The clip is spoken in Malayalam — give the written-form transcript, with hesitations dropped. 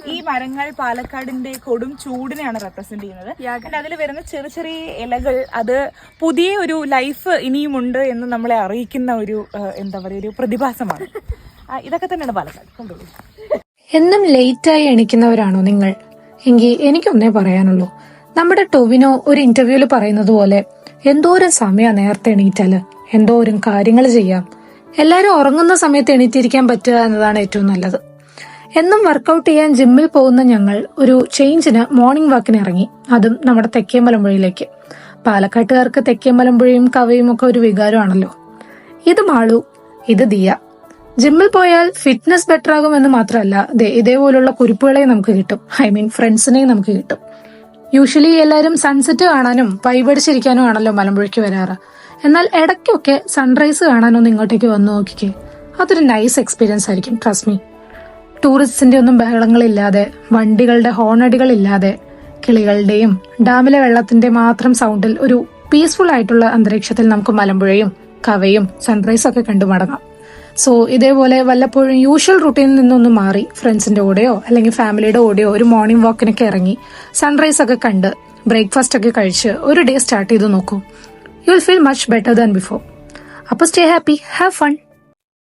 ഈ മരങ്ങൾ പാലക്കാടിന്റെ കൊടും ചൂടിനെയാണ് റെപ്രസെന്റ് ചെയ്യുന്നത്. അതിൽ വരുന്ന ചെറിയ ചെറിയ ഇലകൾ അത് പുതിയ ഒരു ലൈഫ് ഇനിയുമുണ്ട് എന്ന് നമ്മളെ അറിയിക്കുന്ന ഒരു എന്താ പറയുക ഒരു പ്രതിഭാസമാണ്. ഇതൊക്കെ തന്നെയാണ് പാലക്കാട്. കൊണ്ടുപോകും. എന്നും ലേറ്റായി എണീക്കുന്നവരാണോ നിങ്ങൾ? എങ്കിൽ എനിക്കൊന്നേ പറയാനുള്ളൂ, നമ്മുടെ ടൊവിനോ ഒരു ഇന്റർവ്യൂവിൽ പറയുന്നത് പോലെ എന്തോരം സമയം നേരത്തെ എണീറ്റാല് എന്തോരം കാര്യങ്ങൾ ചെയ്യാം. എല്ലാരും ഉറങ്ങുന്ന സമയത്ത് എണീറ്റിരിക്കാൻ പറ്റുക എന്നതാണ് ഏറ്റവും നല്ലത്. എന്നും വർക്കൗട്ട് ചെയ്യാൻ ജിമ്മിൽ പോകുന്ന ഞങ്ങൾ ഒരു ചേഞ്ചിന് മോർണിംഗ് വാക്കിന് ഇറങ്ങി. അതും നമ്മുടെ തെക്കേമലമ്പുഴയിലേക്ക്. പാലക്കാട്ടുകാർക്ക് തെക്കേമലമ്പുഴയും കവയും ഒക്കെ ഒരു വികാരമാണല്ലോ. ഇത് മാളു, ഇത് ദിയ. ജിമ്മിൽ പോയാൽ ഫിറ്റ്നസ് ബെറ്റർ ആകുമെന്ന് മാത്രമല്ല, ഇതേപോലുള്ള കുറിപ്പുകളെയും നമുക്ക് കിട്ടും. ഫ്രണ്ട്സിനെയും നമുക്ക് കിട്ടും. യൂഷ്വലി എല്ലാവരും സൺസെറ്റ് കാണാനും വൈബടിച്ചിരിക്കാനും ആണല്ലോ മലമ്പുഴയ്ക്ക് വരാറ്. എന്നാൽ ഇടയ്ക്കൊക്കെ സൺറൈസ് കാണാനൊന്ന് ഇങ്ങോട്ടേക്ക് വന്നു നോക്കിക്കേ. അതൊരു നൈസ് എക്സ്പീരിയൻസ് ആയിരിക്കും, ട്രസ്റ്റ് മീ. ടൂറിസ്റ്റിന്റെ ഒന്നും ബഹളങ്ങളില്ലാതെ, വണ്ടികളുടെ ഹോണടികളില്ലാതെ, കിളികളുടെയും ഡാമിലെ വെള്ളത്തിന്റെ മാത്രം സൗണ്ടിൽ ഒരു പീസ്ഫുൾ ആയിട്ടുള്ള അന്തരീക്ഷത്തിൽ നമുക്ക് മലമ്പുഴയും കവയും സൺറൈസ് ഒക്കെ കണ്ടു മടങ്ങാം. സോ ഇതേപോലെ വല്ലപ്പോഴും യൂഷ്വൽ റൂട്ടീനിൽ നിന്നൊന്ന് മാറി ഫ്രണ്ട്സിന്റെ കൂടെയോ അല്ലെങ്കിൽ ഫാമിലിയുടെ കൂടെയോ ഒരു മോർണിംഗ് വാക്കിനൊക്കെ ഇറങ്ങി സൺറൈസ് ഒക്കെ കണ്ട് ബ്രേക്ക്ഫാസ്റ്റ് ഒക്കെ കഴിച്ച് ഒരു ഡേ സ്റ്റാർട്ട് ചെയ്ത് നോക്കൂ. You will feel much better than before. അപ്പോൾ സ്റ്റേ ഹാപ്പി, ഹാവ് ഫൺ.